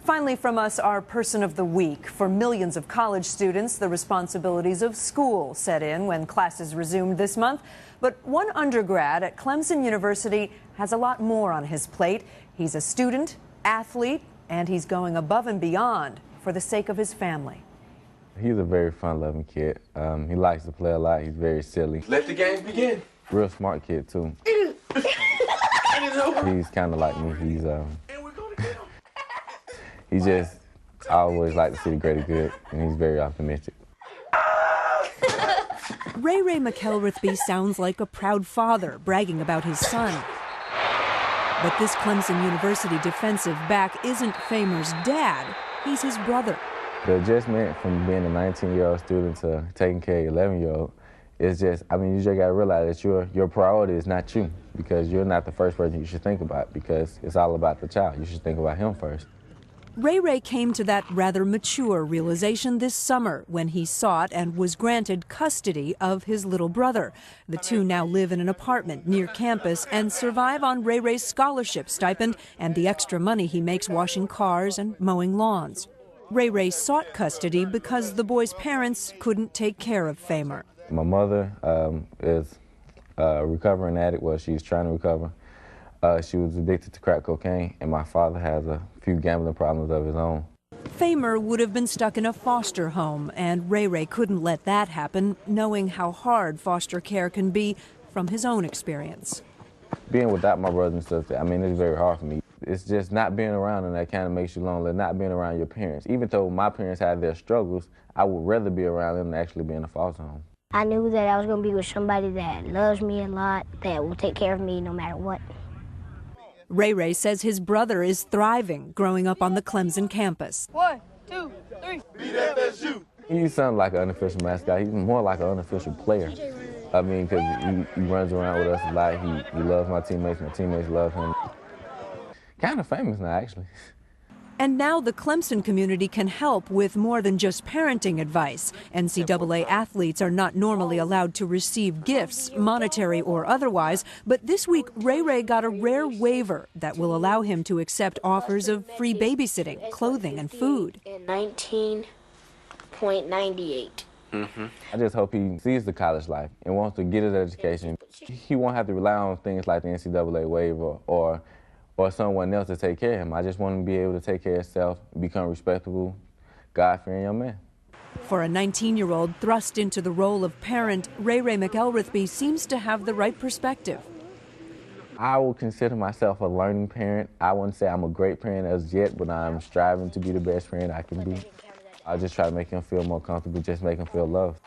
Finally from us, our Person of the Week. For millions of college students, the responsibilities of school set in when classes resumed this month. But one undergrad at Clemson University has a lot more on his plate. He's a student, athlete, and he's going above and beyond for the sake of his family. He's a very fun-loving kid. He likes to play a lot. He's very silly. Let the games begin. Real smart kid, too. He's kind of like me. I always like to see the greater good, and he's very optimistic. Ray McElrathby sounds like a proud father bragging about his son. But this Clemson University defensive back isn't Famer's dad. He's his brother. The adjustment from being a 19-year-old student to taking care of an 11-year-old is just, you just got to realize that your priority is not you, because you're not the first person you should think about, because it's all about the child. You should think about him first. Ray came to that rather mature realization this summer when he sought and was granted custody of his little brother. The two now live in an apartment near campus and survive on Ray's scholarship stipend and the extra money he makes washing cars and mowing lawns. Ray sought custody because the boy's parents couldn't take care of Famer. My mother is a recovering addict. Well, she's trying to recover. She was addicted to crack cocaine, and my father has a few gambling problems of his own. Famer would have been stuck in a foster home, and Ray couldn't let that happen, knowing how hard foster care can be from his own experience. Being without my brothers and sisters, it's very hard for me. It's just not being around them that kind of makes you lonely, not being around your parents. Even though my parents had their struggles, I would rather be around them than actually be in a foster home. I knew that I was going to be with somebody that loves me a lot, that will take care of me no matter what. Ray says his brother is thriving growing up on the Clemson campus. 1, 2, 3. He sounds like an unofficial mascot. He's more like an unofficial player. Because he runs around with us a lot. He loves my teammates love him. Kind of famous now, actually. And now the Clemson community can help with more than just parenting advice. NCAA athletes are not normally allowed to receive gifts, monetary or otherwise, but this week Ray got a rare waiver that will allow him to accept offers of free babysitting, clothing, and food. 19.98. I just hope he sees the college life and wants to get his education. He won't have to rely on things like the NCAA waiver or someone else to take care of him. I just want him to be able to take care of himself, become a respectable, God-fearing young man. For a 19-year-old thrust into the role of parent, Ray McElrathby seems to have the right perspective. I will consider myself a learning parent. I wouldn't say I'm a great parent as yet, but I'm striving to be the best parent I can be. I just try to make him feel more comfortable, just make him feel loved.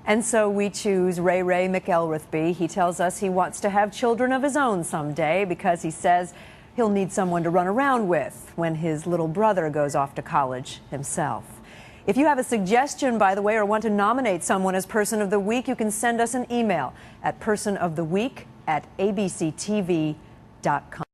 And so we choose Ray McElrathby. He tells us he wants to have children of his own someday because he says he'll need someone to run around with when his little brother goes off to college himself. If you have a suggestion, by the way, or want to nominate someone as Person of the Week, you can send us an email at personoftheweek@abctv.com.